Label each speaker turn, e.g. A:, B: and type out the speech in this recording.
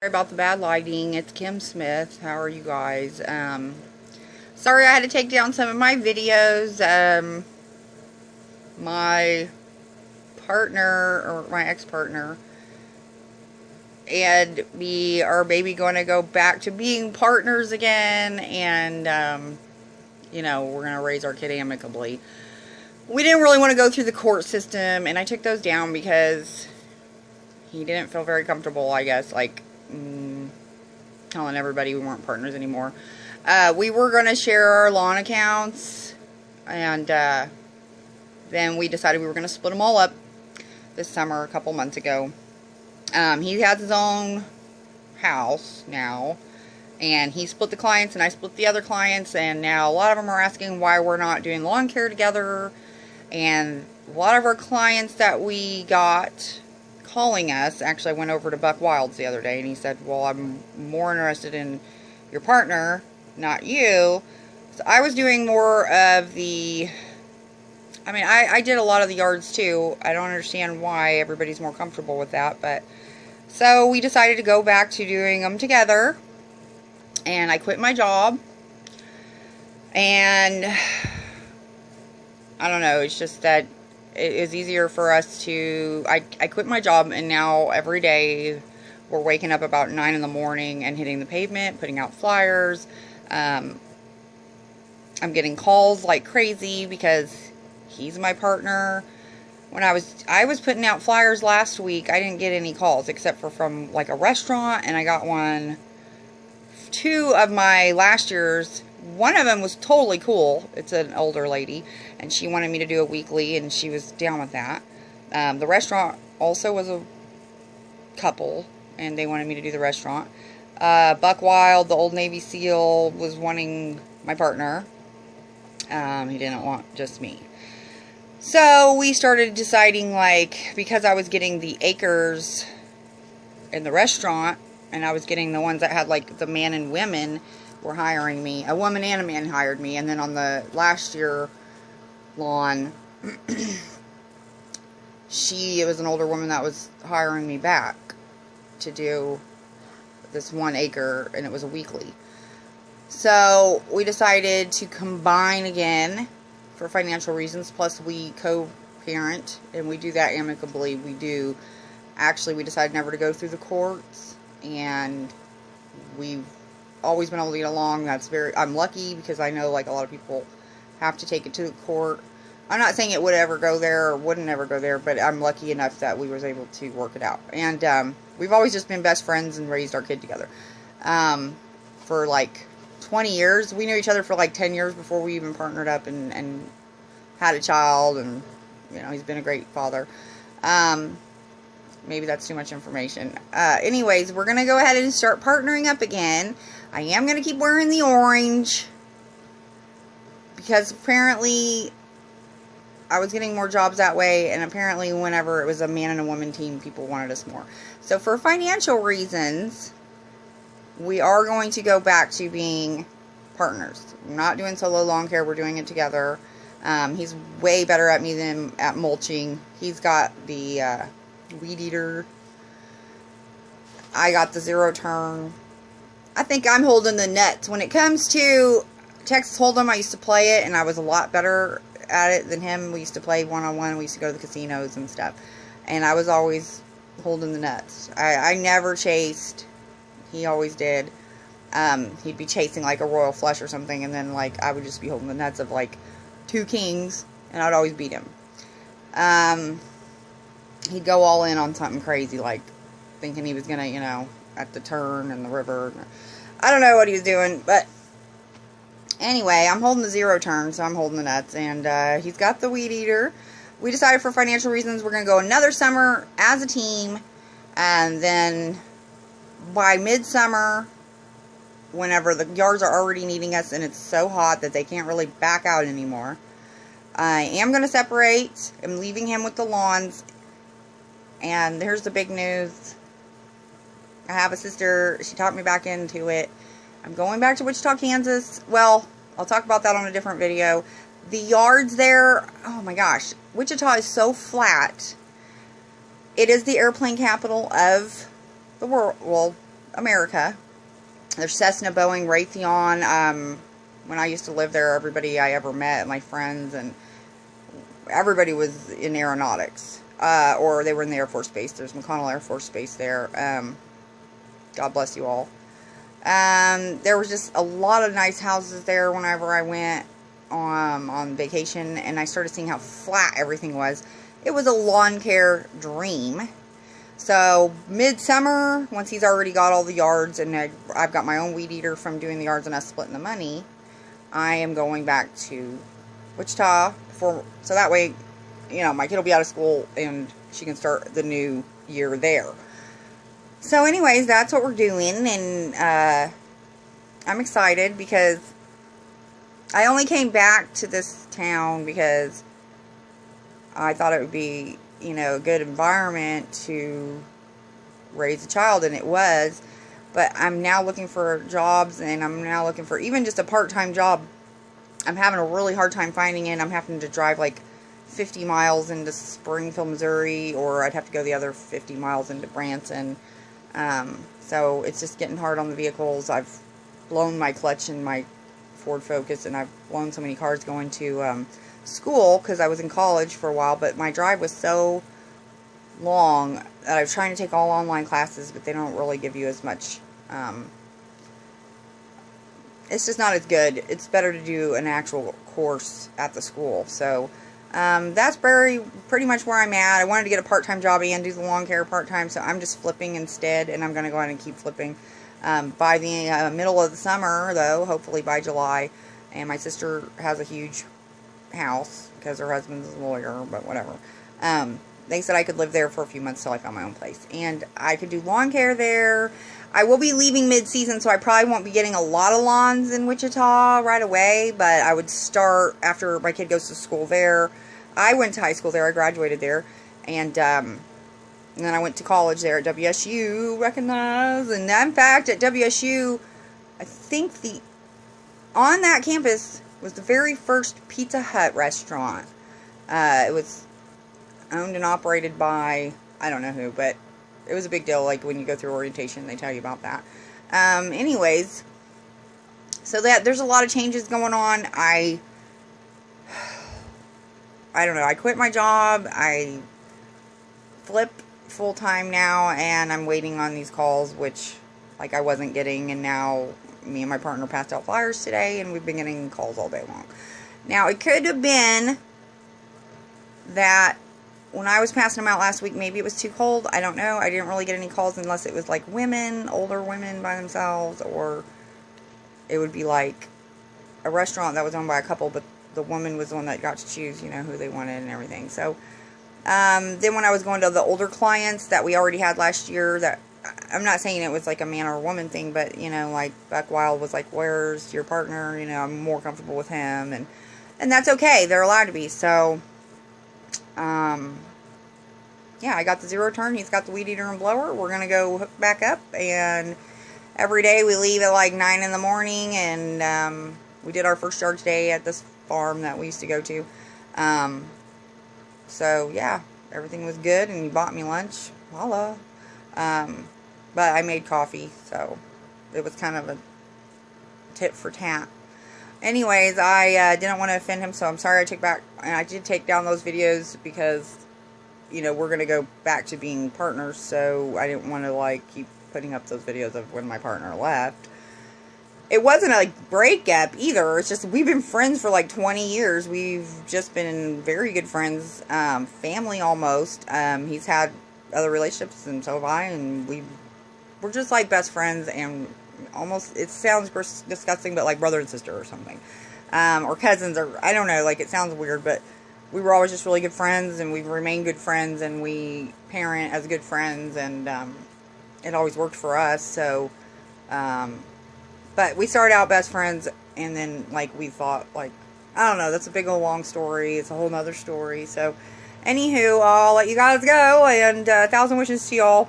A: Sorry about the bad lighting. It's Kim Smith. How are you guys? Sorry I had to take down some of my videos. My partner, or my ex-partner, and me are maybe going to go back to being partners again, and, you know, we're going to raise our kid amicably. We didn't really want to go through the court system, and I took those down because he didn't feel very comfortable, I guess, like, telling everybody we weren't partners anymore. We were going to share our lawn accounts, and then we decided we were going to split them all up this summer, a couple months ago. He has his own house now, and he split the clients and I split the other clients, and now a lot of them are asking why we're not doing lawn care together. And a lot of our clients that we got calling us, actually I went over to Buck Wilds the other day, and he said, well, I'm more interested in your partner, not you. So I was doing more of the, I did a lot of the yards too. I don't understand why everybody's more comfortable with that, but so we decided to go back to doing them together, and I quit my job, and I don't know, it's just that it is easier for us to, I quit my job, and now every day we're waking up about 9 in the morning and hitting the pavement, putting out flyers. I'm getting calls like crazy because he's my partner. When I was putting out flyers last week, I didn't get any calls except for from like a restaurant, and I got two of my last year's. One of them was totally cool. It's an older lady, and she wanted me to do a weekly, and she was down with that. The restaurant also was a couple, and they wanted me to do the restaurant. Buck Wild, the old Navy SEAL, was wanting my partner. He didn't want just me. So we started deciding, like, because I was getting the acres in the restaurant, and I was getting the ones that had, like, the man and women were hiring me. A woman and a man hired me. And then on the last year lawn, it was an older woman that was hiring me back to do this 1 acre, and it was a weekly. So we decided to combine again for financial reasons, plus we co-parent, and we do that amicably. We decided never to go through the courts, and we've always been able to get along. I'm lucky, because I know, like, a lot of people have to take it to the court. I'm not saying it would ever go there or wouldn't ever go there, but I'm lucky enough that we was able to work it out. And we've always just been best friends and raised our kid together. For like 20 years. We knew each other for like 10 years before we even partnered up and had a child, and, you know, he's been a great father. Maybe that's too much information. Anyways, we're going to go ahead and start partnering up again. I am going to keep wearing the orange, because apparently I was getting more jobs that way, and apparently whenever it was a man and a woman team, people wanted us more. So for financial reasons, we are going to go back to being partners. We're not doing solo lawn care. We're doing it together. He's way better at me than at mulching. He's got the weed eater. I got the zero turn. I think I'm holding the nets. When it comes to Texas Hold'em, I used to play it, and I was a lot better at it than him. We used to play one-on-one. We used to go to the casinos and stuff, and I was always holding the nuts. I never chased. He always did. He'd be chasing like a royal flush or something, and then, like, I would just be holding the nuts of like 2 kings, and I'd always beat him. He'd go all in on something crazy, like thinking he was gonna, you know, at the turn and the river. I don't know what he was doing, but anyway, I'm holding the zero turn, so I'm holding the nuts, and he's got the weed eater. We decided for financial reasons we're going to go another summer as a team, and then by midsummer, whenever the yards are already needing us and it's so hot that they can't really back out anymore, I am going to separate. I'm leaving him with the lawns, and here's the big news. I have a sister. She talked me back into it. I'm going back to Wichita, Kansas. Well, I'll talk about that on a different video. The yards there, oh my gosh. Wichita is so flat. It is the airplane capital of the world, well, America. There's Cessna, Boeing, Raytheon. When I used to live there, everybody I ever met, my friends, and everybody was in aeronautics. Or they were in the Air Force Base. There's McConnell Air Force Base there. God bless you all. There was just a lot of nice houses there whenever I went on vacation, and I started seeing how flat everything was. It was a lawn care dream. So midsummer, once he's already got all the yards, and I've got my own weed eater from doing the yards and us splitting the money, I am going back to Wichita so that way, you know, my kid will be out of school and she can start the new year there. So anyways, that's what we're doing, and I'm excited because I only came back to this town because I thought it would be, you know, a good environment to raise a child, and it was. But I'm now looking for jobs, and I'm now looking for even just a part-time job. I'm having a really hard time finding it. I'm having to drive like 50 miles into Springfield, Missouri, or I'd have to go the other 50 miles into Branson. So it's just getting hard on the vehicles. I've blown my clutch in my Ford Focus, and I've blown so many cars going to school because I was in college for a while, but my drive was so long that I was trying to take all online classes, but they don't really give you as much. It's just not as good. It's better to do an actual course at the school. So that's pretty much where I'm at. I wanted to get a part-time job and do the lawn care part-time, so I'm just flipping instead, and I'm going to go ahead and keep flipping. By the middle of the summer, though, hopefully by July, and my sister has a huge house because her husband's a lawyer, but whatever. They said I could live there for a few months till I found my own place, and I could do lawn care there. I will be leaving mid-season, so I probably won't be getting a lot of lawns in Wichita right away, but I would start after my kid goes to school there. I went to high school there. I graduated there, and then I went to college there at WSU, recognize. And in fact, at WSU, I think on that campus was the very first Pizza Hut restaurant. It was owned and operated by, I don't know who, but it was a big deal. Like when you go through orientation, they tell you about that. Anyways, so there's a lot of changes going on. I don't know. I quit my job. I flip full-time now, and I'm waiting on these calls, which like I wasn't getting, and now me and my partner passed out flyers today, and we've been getting calls all day long. Now, it could have been that when I was passing them out last week, maybe it was too cold. I don't know. I didn't really get any calls unless it was like women, older women by themselves, or it would be like a restaurant that was owned by a couple, but the woman was the one that got to choose, you know, who they wanted and everything. So, then when I was going to the older clients that we already had last year, that I'm not saying it was like a man or a woman thing, but, you know, like Buck Wild was like, where's your partner? You know, I'm more comfortable with him, and that's okay. They're allowed to be. So, yeah, I got the zero turn. He's got the weed eater and blower. We're going to go hook back up, and every day we leave at like 9 in the morning, and, we did our first charge day at this farm that we used to go to. So yeah, everything was good, and he bought me lunch. Holla. But I made coffee, so it was kind of a tit for tat. Anyways, I didn't want to offend him, so I'm sorry I did take down those videos because, you know, we're going to go back to being partners, so I didn't want to, like, keep putting up those videos of when my partner left. It wasn't a, like, breakup either. It's just we've been friends for, like, 20 years. We've just been very good friends, family almost. He's had other relationships, and so have I, and we're just, like, best friends, and almost, it sounds disgusting, but like brother and sister or something, or cousins, or I don't know, like it sounds weird, but we were always just really good friends, and we've remained good friends, and we parent as good friends, and it always worked for us. So but we started out best friends, and then like we thought, like, I don't know, that's a big old long story. It's a whole nother story. So anywho, I'll let you guys go, and 1,000 wishes to y'all.